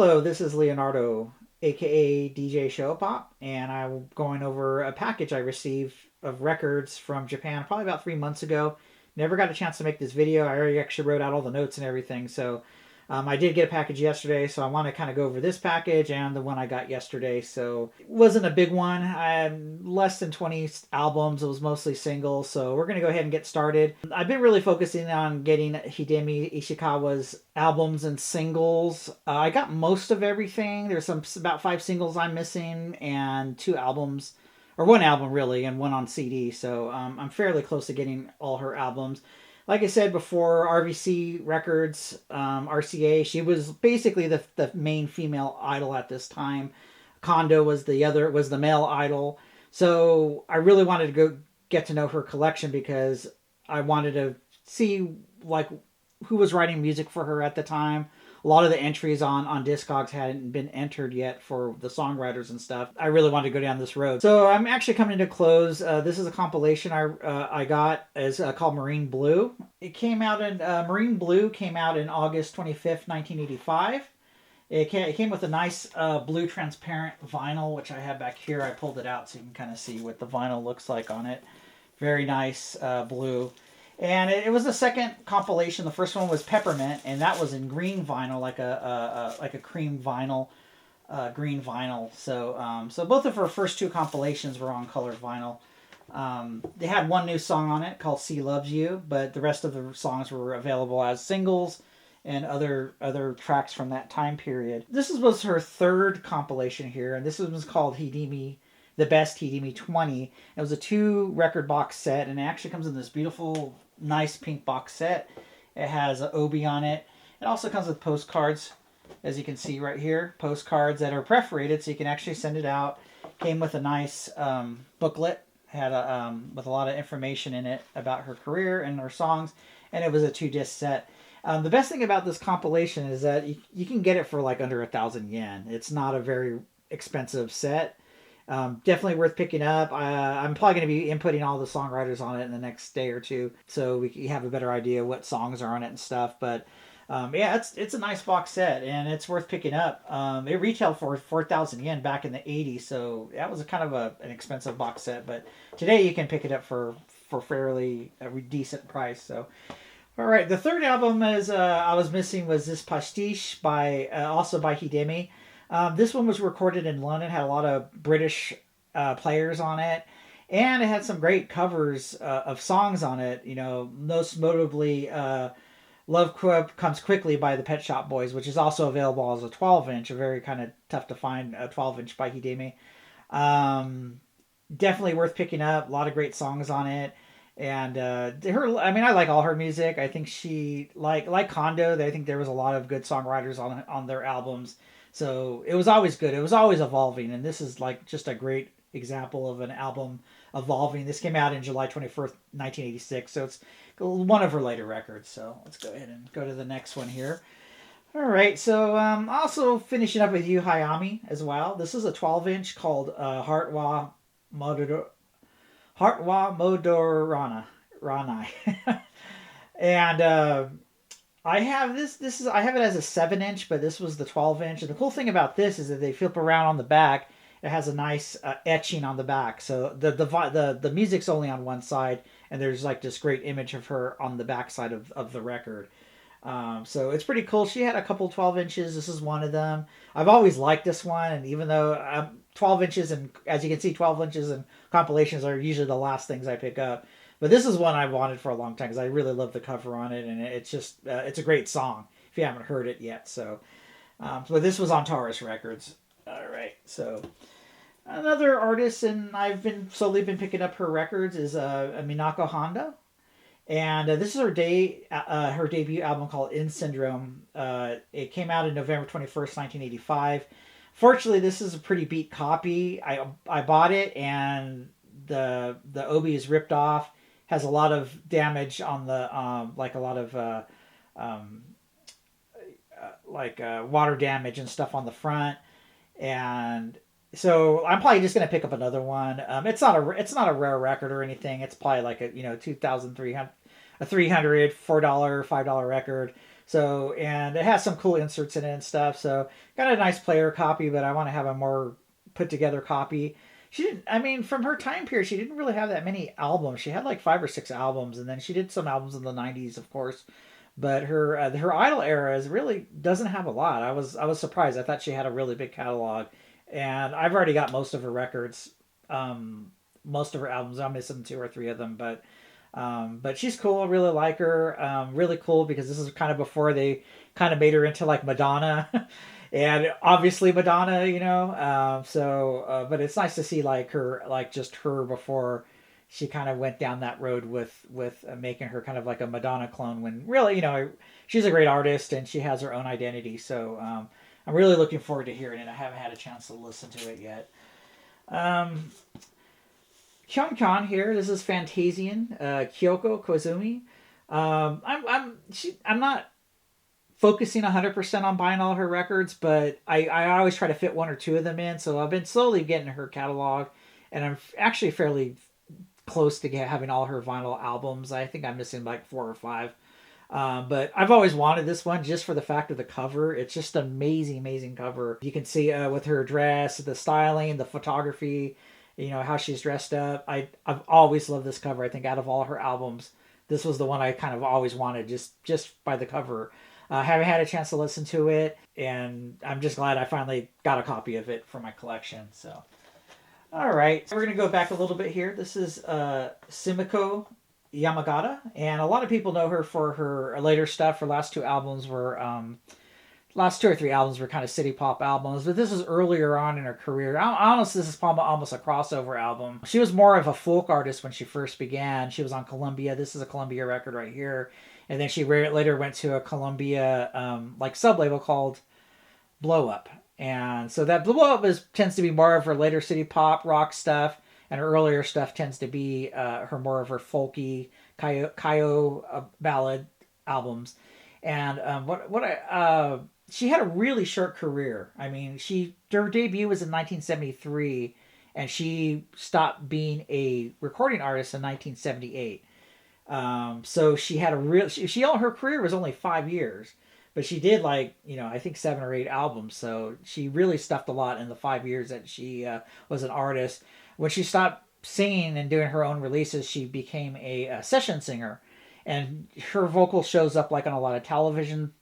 Hello, this is Leonardo, aka DJ Showpop, and I'm going over a package I received of records from Japan probably about 3 months ago. Never got a chance to make this video. I already actually wrote out all the notes and everything, so I did get a package yesterday, so I want to kind of go over this package and the one I got yesterday. So it wasn't a big one. I had less than 20 albums. It was mostly singles, so we're going to go ahead and get started. I've been really focusing on getting Hidemi Ishikawa's albums and singles. I got most of everything. There's about 5 singles I'm missing and 2 albums. Or 1 album really, and 1 on CD. So I'm fairly close to getting all her albums. Like I said before, RVC Records, RCA, she was basically the main female idol at this time. Kondo was the male idol. So I really wanted to go get to know her collection because I wanted to see like who was writing music for her at the time. A lot of the entries on Discogs hadn't been entered yet for the songwriters and stuff. I really wanted to go down this road. So I'm actually coming to close. This is a compilation I got. It's called Marine Blue. It came out in Marine Blue came out in August 25th, 1985. It came with a nice blue transparent vinyl, which I have back here. I pulled it out so you can kind of see what the vinyl looks like on it. Very nice blue. And it was the second compilation. The first one was Peppermint, and that was in green vinyl, like a cream vinyl, green vinyl. So both of her first 2 compilations were on colored vinyl. They had 1 new song on it called "Sea Loves You," but the rest of the songs were available as singles and other tracks from that time period. This was her 3rd compilation here, and this was called Hidemi. The Best Hidemi 20. It was a 2-record box set, and it actually comes in this beautiful, nice pink box set. It has an obi on it. It also comes with postcards, as you can see right here. Postcards that are perforated, so you can actually send it out. Came with a nice booklet. Had with a lot of information in it about her career and her songs, and it was a 2-disc set. The best thing about this compilation is that you can get it for like under 1,000 yen. It's not a very expensive set. Definitely worth picking up. I'm probably going to be inputting all the songwriters on it in the next day or 2, so we can have a better idea what songs are on it and stuff. But yeah, it's a nice box set, and it's worth picking up. It retailed for 4,000 yen back in the 80s, so that was kind of an expensive box set. But today you can pick it up for fairly a decent price. So. All right, the 3rd album I was missing was this Pastiche by also by Hidemi. This one was recorded in London, had a lot of British players on it, and it had some great covers of songs on it. You know, most notably Love Comes Quickly by the Pet Shop Boys, which is also available as a 12-inch, a very kind of tough to find 12-inch by Hidemi. Definitely worth picking up, a lot of great songs on it. And I like all her music. I think she, like Kondo, I think there was a lot of good songwriters on their albums. So it was always good. It was always evolving, and this is like just a great example of an album evolving. This came out in July 21st, 1986, so it's one of her later records. So let's go ahead and go to the next one here. All right, so also finishing up with you, Hayami, as well. This is a 12-inch called Heart Wa Modorana. And I have I have it as a 7-inch, but this was the 12-inch. And the cool thing about this is that they flip around on the back. It has a nice etching on the back. So the music's only on one side, and there's like this great image of her on the back side of the record. So it's pretty cool. She had a couple 12-inches. This is one of them. I've always liked this one, and even though 12 inches, and as you can see, 12 inches and compilations are usually the last things I pick up. But this is one I've wanted for a long time because I really love the cover on it, and it's just it's a great song if you haven't heard it yet. So, but this was on Taurus Records. All right, so another artist, and I've slowly been picking up her records is Minako Honda, and this is her debut album called In Syndrome. It came out in November 21st, 1985. Fortunately, this is a pretty beat copy. I bought it, and the obi is ripped off. Has a lot of damage on the like a lot of water damage and stuff on the front, and so I'm probably just gonna pick up another one. It's not a rare record or anything. It's probably like a $2,300 $4 $5 record. So, and it has some cool inserts in it and stuff. So, got a nice player copy, but I want to have a more put together copy. She didn't, I mean, from her time period, she didn't really have that many albums. She had like 5 or 6 albums, and then she did some albums in the 90s, of course. But her Idol era is really doesn't have a lot. I was surprised. I thought she had a really big catalog, and I've already got most of her records, most of her albums. I'm missing 2 or 3 of them, but she's cool. I really like her. Really cool because this is kind of before they kind of made her into like Madonna, and obviously Madonna, you know. But it's nice to see like her, like just her before she kind of went down that road with making her kind of like a Madonna clone. When really, you know, she's a great artist and she has her own identity. So I'm really looking forward to hearing it. I haven't had a chance to listen to it yet. Kyon here. This is Fantasian, Kyoko Kozumi. I'm not focusing 100% on buying all her records, but I always try to fit 1 or 2 of them in. So I've been slowly getting her catalog, and I'm actually fairly close to having all her vinyl albums. I think I'm missing like 4 or 5. But I've always wanted this one just for the fact of the cover. It's just an amazing, amazing cover. You can see with her dress, the styling, the photography, you know, how she's dressed up. I've always loved this cover. I think out of all her albums, this was the one I kind of always wanted just by the cover. Haven't had a chance to listen to it, and I'm just glad I finally got a copy of it for my collection. So, all right, we're gonna go back a little bit here. This is Sumiko Yamagata, and a lot of people know her for her later stuff. Her last 2 albums were last 2 or 3 albums were kind of city pop albums, but this is earlier on in her career. Honestly, this is probably almost a crossover album. She was more of a folk artist when she first began. She was on Columbia. This is a Columbia record right here. And then she later went to a Columbia like sub-label called Blow Up. And so that Blow Up tends to be more of her later city pop rock stuff, and her earlier stuff tends to be her more of her folky Kaio ballad albums. And she had a really short career. I mean, her debut was in 1973, and she stopped being a recording artist in 1978. So she had her career was only 5 years, but she did like, you know, I think 7 or 8 albums. So she really stuffed a lot in the 5 years that she was an artist. When she stopped singing and doing her own releases, she became a session singer, and her vocal shows up like on a lot of television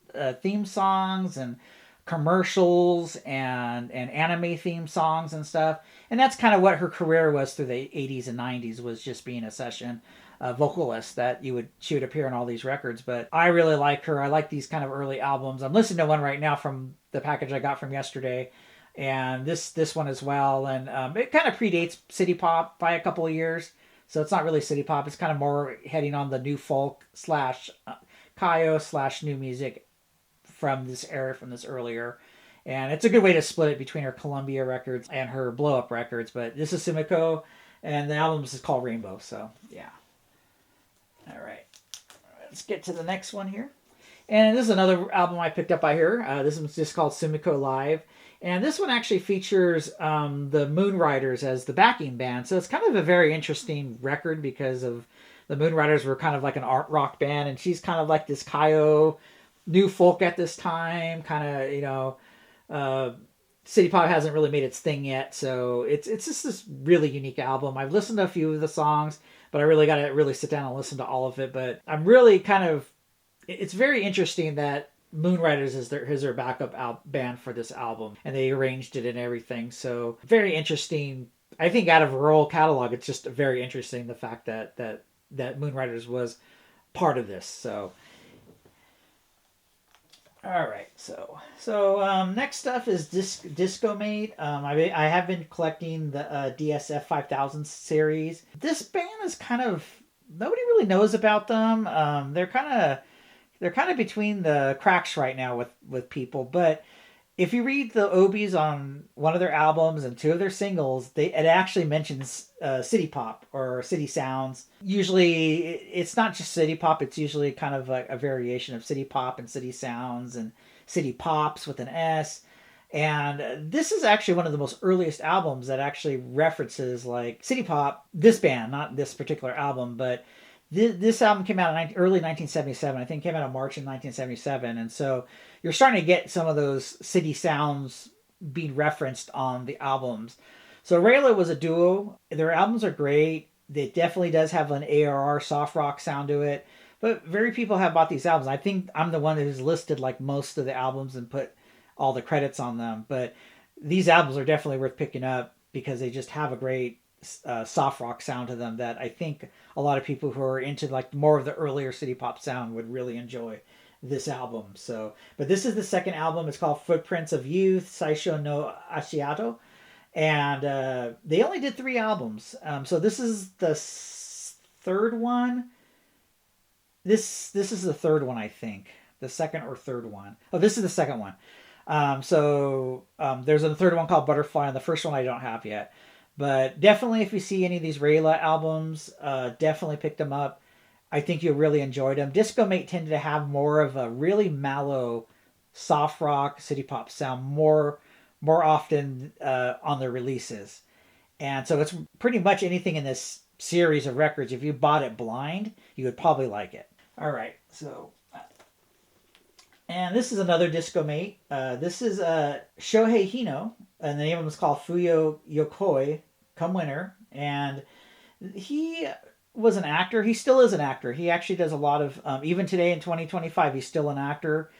theme songs and commercials and anime theme songs and stuff. And that's kind of what her career was through the 80s and 90s, was just being a session vocalist that she would appear on all these records. But I really like her. I like these kind of early albums. I'm listening to one right now from the package I got from yesterday, and this one as well. And it kind of predates city pop by a couple of years, so it's not really city pop. It's kind of more heading on the new folk slash Kaio slash new music from this era, from this earlier. And it's a good way to split it between her Columbia records and her blow up records. But this is Sumiko, and the album is called Rainbow. So yeah. All right, let's get to the next one here. And this is another album I picked up by her. This one's just called Sumiko Live. And this one actually features the Moonriders as the backing band. So it's kind of a very interesting record because of the Moonriders were kind of like an art rock band, and she's kind of like this Kaio new folk at this time, kind of, you know, city pop hasn't really made its thing yet. So it's just this really unique album. I've listened to a few of the songs, but I really got to really sit down and listen to all of it. But I'm really it's very interesting that Moonriders is their backup band for this album, and they arranged it and everything. So very interesting. I think out of her whole catalog, it's just very interesting the fact that Moonriders was part of this. So all right, so next stuff is Discomate. I have been collecting the DSF 5000 series. This band is kind of, nobody really knows about them. They're kind of between the cracks right now with people. But if you read the obies on one of their albums and 2 of their singles, it actually mentions city pop or city sounds. Usually, it's not just city pop. It's usually kind of a variation of city pop and city sounds and city pops with an S. And this is actually one of the most earliest albums that actually references like city pop. This band, not this particular album, but This album came out in early 1977. I think it came out in March of 1977. And so you're starting to get some of those city sounds being referenced on the albums. So Reyna was a duo. Their albums are great. It definitely does have an ARR soft rock sound to it. But very people have bought these albums. I think I'm the one who's listed like most of the albums and put all the credits on them. But these albums are definitely worth picking up because they just have a great soft rock sound to them that I think a lot of people who are into like more of the earlier city pop sound would really enjoy this album. So, but this is the second album. It's called Footprints of Youth, Saisho no Ashiato, and they only did 3 albums. So this is the third one. This is the third one, I think. The second or third one. Oh, this is the second one. There's a third one called Butterfly, and the first one I don't have yet. But definitely, if you see any of these Reyna albums, definitely pick them up. I think you'll really enjoy them. Discomate tended to have more of a really mellow, soft rock, city pop sound more often on their releases. And so it's pretty much anything in this series of records. If you bought it blind, you would probably like it. All right, so and this is another Discomate. This is Shohei Hino, and the name of them is called Fuyo Yokoi, Come Winter. And he was an actor. He still is an actor. He actually does a lot of, even today in 2025, he's still an actor.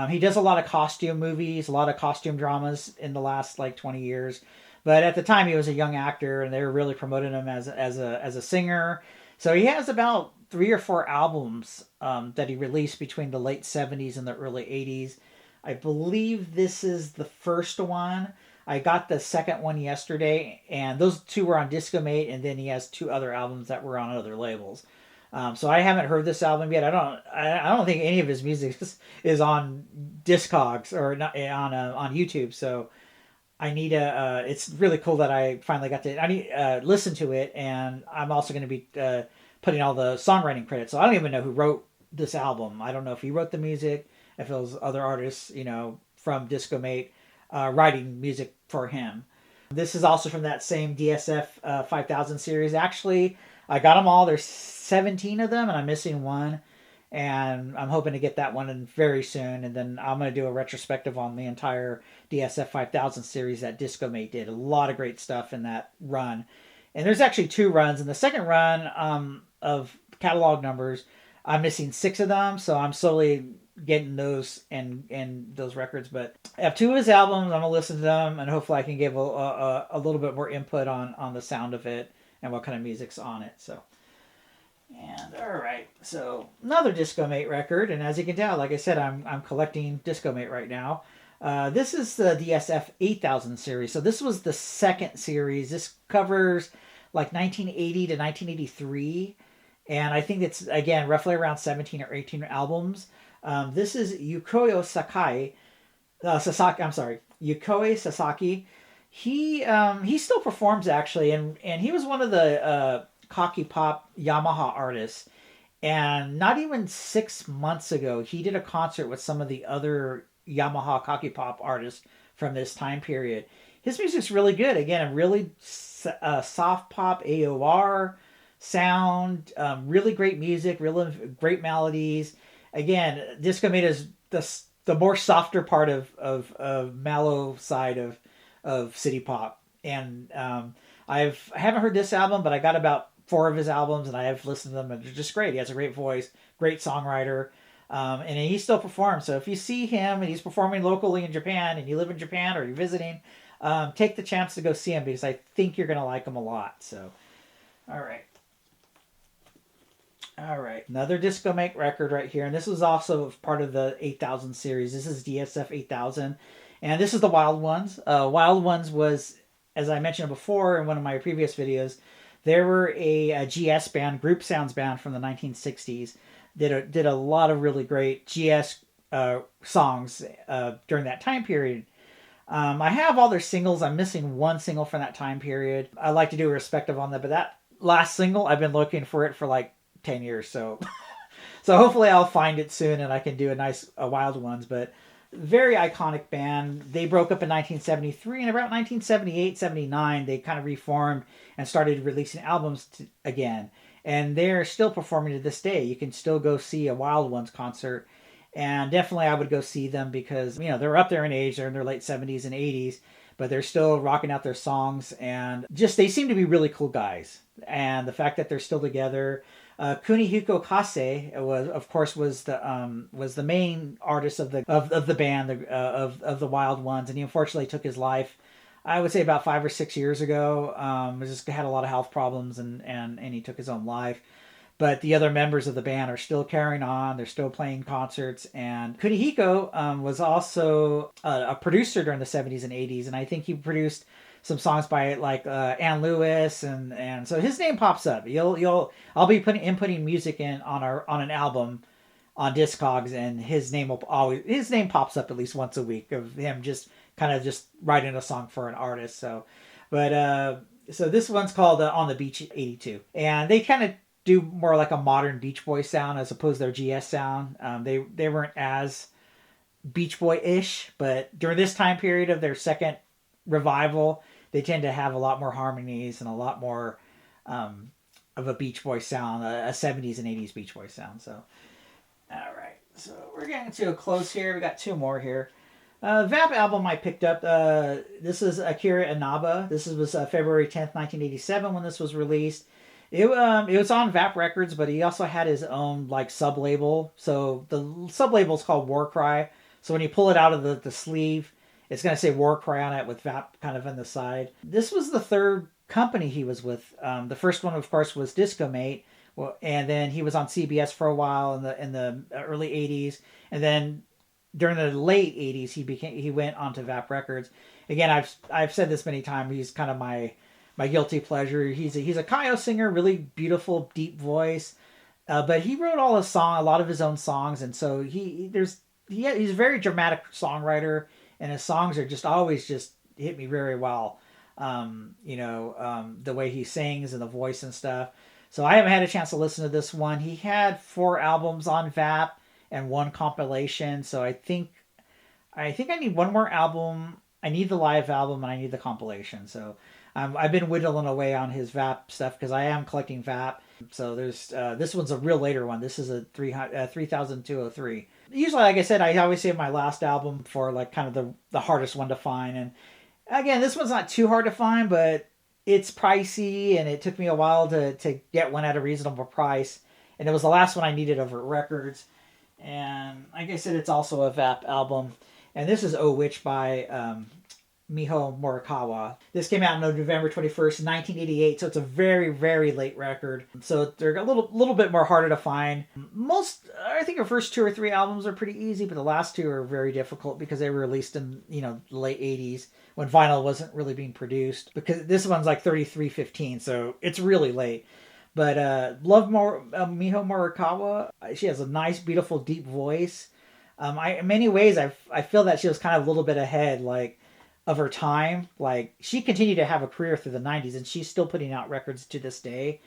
He does a lot of costume movies, a lot of costume dramas in the last like 20 years. But at the time, he was a young actor, and they were really promoting him as a singer. So he has about 3 or 4 albums that he released between the late 70s and the early 80s. I believe this is the first one. I got the second one yesterday, and those 2 were on Discomate, and then he has 2 other albums that were on other labels. So I haven't heard this album yet. I don't think any of his music is on Discogs or not on YouTube. So I need a. It's really cool that I finally got to. I need listen to it, and I'm also going to be putting all the songwriting credits. So I don't even know who wrote this album. I don't know if he wrote the music, if it was other artists, from Discomate writing music for him. This is also from that same DSF 5000 series. Actually, I got them all. There's 17 of them, and I'm missing one. And I'm hoping to get that one in very soon. And then I'm going to do a retrospective on the entire DSF 5000 series that Discomate did. A lot of great stuff in that run. And there's actually 2 runs. In the second run of catalog numbers, I'm missing 6 of them. So I'm slowly getting those and those records. But I have 2 of his albums. I'm going to listen to them. And hopefully I can give a little bit more input on the sound of it and what kind of music's on it. So. And all right, so another Discomate record, and as you can tell, like I said, I'm collecting Discomate right now. This is the DSF 8000 series. So this was the second series. This covers like 1980 to 1983, and I think it's again roughly around 17 or 18 albums. This is Yukio Sasaki. I'm sorry, Yukio Sasaki. He still performs actually, and he was one of the cocky pop Yamaha artists. And not even 6 months ago, he did a concert with some of the other Yamaha cocky pop artists from this time period. His music's really good. Again, a really soft pop AOR sound, really great music, really great melodies. Again, Discomate is the more softer part of mellow side of city pop. And I haven't heard this album, but I got about 4 of his albums, and I have listened to them, and they're just great. He has a great voice, great songwriter, and he still performs. So if you see him and he's performing locally in Japan, and you live in Japan or you're visiting, take the chance to go see him because I think you're going to like him a lot. So, all right, another Discomate record right here, and this was also part of the 8000 series. This is DSF 8000, and this is the Wild Ones. Wild Ones was, as I mentioned before in one of my previous videos, they were a GS band, group sounds band from the 1960s. Did a lot of really great GS songs during that time period. I have all their singles. I'm missing one single from that time period. I like to do a respective on that, but that last single, I've been looking for it for like 10 years. So hopefully I'll find it soon and I can do a nice Wild Ones. But very iconic band. They broke up in 1973, and about 1978, 79, they kind of reformed and started releasing albums again. and they're still performing to this day. You can still go see a Wild Ones concert, and definitely I would go see them because they're up there in age, they're in their late 70s and 80s, but they're still rocking out their songs, and just they seem to be really cool guys. And the fact that they're still together. Kunihiko Kase was, of course, was the main artist of the band of the Wild Ones, and he unfortunately took his life. I would say about 5 or 6 years ago. He just had a lot of health problems, and he took his own life. But the other members of the band are still carrying on. They're still playing concerts. And Kunihiko was also a producer during the 70s and 80s. And I think he produced some songs by like Ann Lewis. And so his name pops up. I'll be inputting music in on an album on Discogs, and his name pops up at least once a week of him just kind of just writing a song for an artist. So this one's called On the Beach 82. And they kind of do more like a modern Beach Boy sound as opposed to their GS sound. They weren't as Beach Boy-ish, but during this time period of their second revival, they tend to have a lot more harmonies and a lot more of a Beach Boy sound, a 70s and 80s Beach Boy sound. So, all right. So we're getting to a close here. We got two more here. VAP album I picked up. This is Akira Inaba. This was February 10th, 1987 when this was released. It was on VAP Records, but he also had his own like sub label. So the sub label is called War Cry. So when you pull it out of the sleeve, it's gonna say War Cry on it with VAP kind of on the side. This was the third company he was with. The first one, of course, was Discomate. Well, and then he was on CBS for a while in the early '80s, and then during the late '80s he went onto VAP Records. Again, I've said this many times. He's kind of my guilty pleasure. He's a Kaio singer, really beautiful, deep voice. But he wrote a lot of his own songs, and so he's a very dramatic songwriter, and his songs are just always just hit me very well. The way he sings and the voice and stuff. So I haven't had a chance to listen to this one. He had 4 albums on VAP and 1 compilation. So I think I need one more album. I need the live album and I need the compilation. So I've been whittling away on his VAP stuff because I am collecting VAP. So there's this one's a real later one. This is a 3203. Usually, like I said, I always save my last album for like kind of the hardest one to find. And again, this one's not too hard to find, but it's pricey, and it took me a while to get one at a reasonable price. And it was the last one I needed over at Records. And like I said, it's also a VAP album. And this is Oh Witch by Miho Morikawa. This came out on November 21st, 1988, so it's a very, very late record. So they're a little bit more harder to find. I think the first 2 or 3 albums are pretty easy, but the last 2 are very difficult because they were released in, the late 80s when vinyl wasn't really being produced. Because this one's like 3315, so it's really late. But love Miho Morikawa. She has a nice, beautiful, deep voice. In many ways, I feel that she was kind of a little bit ahead, like, of her time. Like, she continued to have a career through the 90s, and she's still putting out records to this day.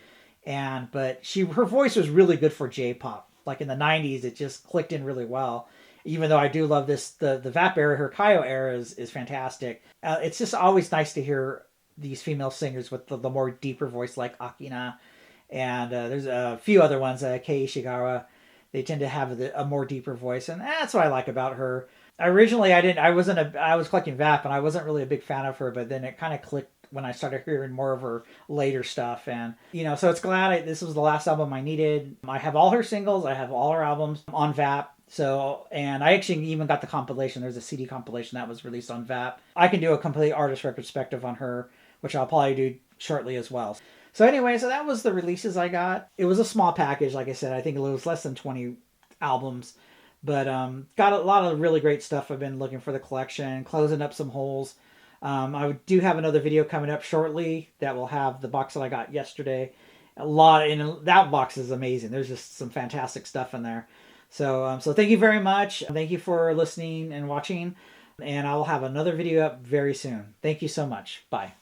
But her voice was really good for J-pop. Like in the 90s, it just clicked in really well. Even though I do love the VAP era, her Kaio era is fantastic. It's just always nice to hear these female singers with the more deeper voice like Akira. And there's a few other ones, Kei Ishikawa. They tend to have a more deeper voice, and that's what I like about her. Originally, I was collecting VAP, and I wasn't really a big fan of her, but then it kind of clicked when I started hearing more of her later stuff. And, so it's glad this was the last album I needed. I have all her singles. I have all her albums on VAP. So, and I actually even got the compilation. There's a CD compilation that was released on VAP. I can do a complete artist retrospective on her, which I'll probably do shortly as well. So anyway, so that was the releases I got. It was a small package, like I said. I think it was less than 20 albums. But got a lot of really great stuff. I've been looking for the collection, closing up some holes. I do have another video coming up shortly that will have the box that I got yesterday. That box is amazing. There's just some fantastic stuff in there. So thank you very much. Thank you for listening and watching. And I will have another video up very soon. Thank you so much. Bye.